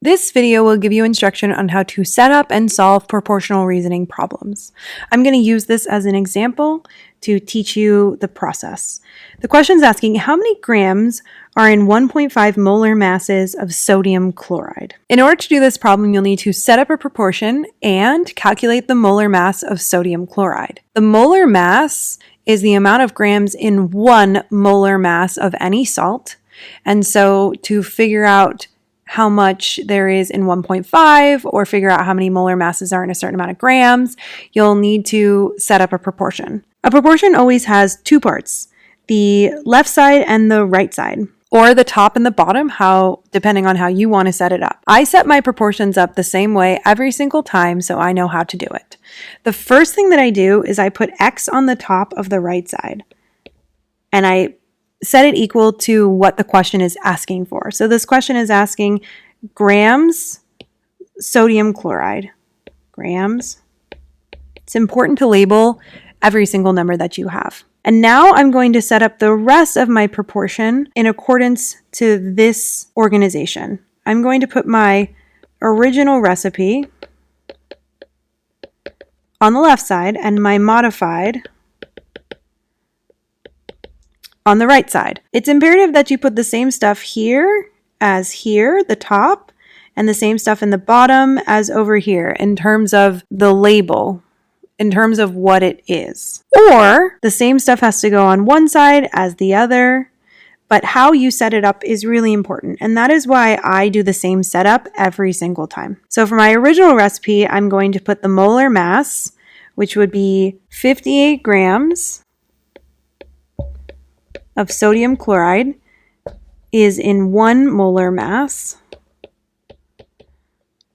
This video will give you instruction on how to set up and solve proportional reasoning problems. I'm going to use this as an example to teach you the process. The question is asking how many grams are in 1.5 molar masses of sodium chloride. In order to do this problem, you'll need to set up a proportion and calculate the molar mass of sodium chloride. The molar mass is the amount of grams in 1 molar mass of any salt. And so to figure out how much there is in 1.5 or figure out how many molar masses are in a certain amount of grams, you'll need to set up a proportion. A proportion always has two parts, the left side and the right side, or the top and the bottom, depending on how you want to set it up. I set my proportions up the same way every single time, so I know how to do it. The first thing that I do is I put X on the top of the right side, and I set it equal to what the question is asking for. So this question is asking grams sodium chloride. Grams. It's important to label every single number that you have. And now I'm going to set up the rest of my proportion in accordance to this organization. I'm going to put my original recipe on the left side and my modified on the right side. It's imperative that you put the same stuff here as here, the top, and the same stuff in the bottom as over here in terms of the label, in terms of what it is. Or the same stuff has to go on one side as the other, but how you set it up is really important. And that is why I do the same setup every single time. So for my original recipe, I'm going to put the molar mass, which would be 58 grams of sodium chloride is in 1 molar mass.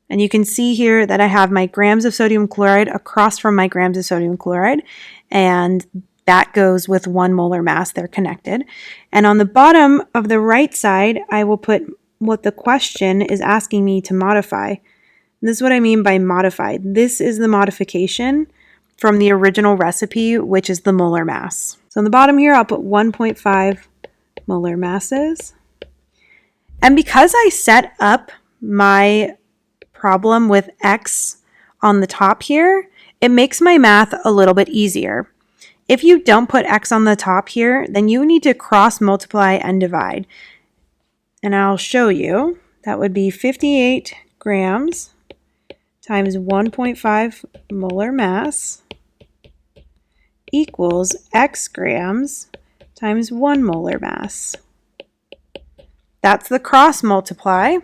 And you can see here that I have my grams of sodium chloride across from my grams of sodium chloride, and that goes with 1 molar mass. They're connected. And on the bottom of the right side, I will put what the question is asking me to modify. This is what I mean by modified. This is the modification from the original recipe, which is the molar mass. So on the bottom here, I'll put 1.5 molar masses. And because I set up my problem with X on the top here, it makes my math a little bit easier. If you don't put X on the top here, then you need to cross multiply and divide. And I'll show you. That would be 58 grams times 1.5 molar mass equals X grams times 1 molar mass. That's the cross multiply.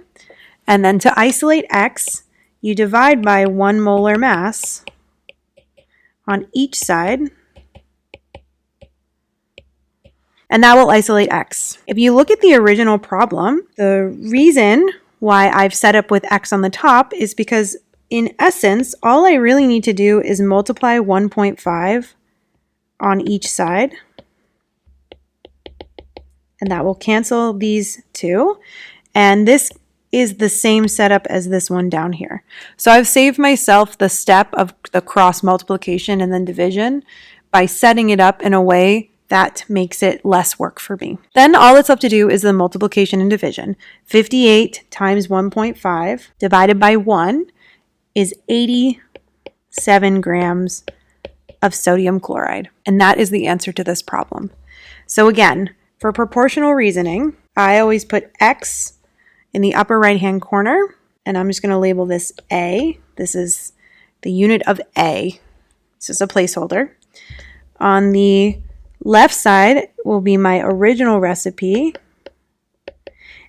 And then to isolate X, you divide by 1 molar mass on each side. And that will isolate X. If you look at the original problem, the reason why I've set up with X on the top is because in essence, all I really need to do is multiply 1.5 on each side, and that will cancel these two, and this is the same setup as this one down here. So I've saved myself the step of the cross multiplication and then division by setting it up in a way that makes it less work for me. Then all that's left to do is the multiplication and division. 58 times 1.5 divided by 1 is 87 grams of sodium chloride. And that is the answer to this problem. So again, for proportional reasoning, I always put X in the upper right-hand corner, and I'm just going to label this A. This is the unit of A. It's just a placeholder. On the left side will be my original recipe,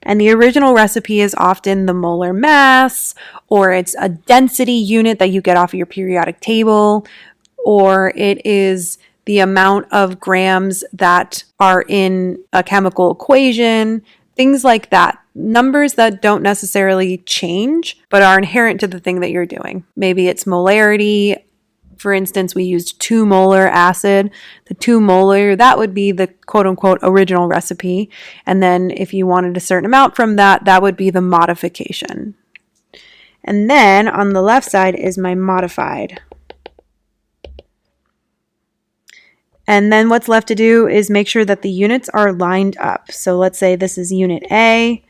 and the original recipe is often the molar mass, or it's a density unit that you get off of your periodic table, or it is the amount of grams that are in a chemical equation, things like that. Numbers that don't necessarily change, but are inherent to the thing that you're doing. Maybe it's molarity. For instance, we used 2 molar acid. The 2 molar, that would be the quote-unquote original recipe. And then if you wanted a certain amount from that, that would be the modification. And then on the left side is my modified. And then what's left to do is make sure that the units are lined up. So let's say this is unit A.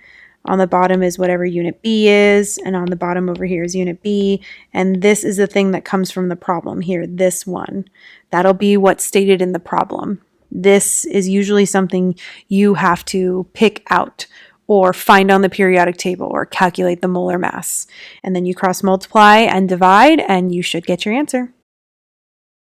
On the bottom is whatever unit B is, and on the bottom over here is unit B, and this is the thing that comes from the problem here, this one. That'll be what's stated in the problem. This is usually something you have to pick out or find on the periodic table or calculate the molar mass. And then you cross multiply and divide, and you should get your answer.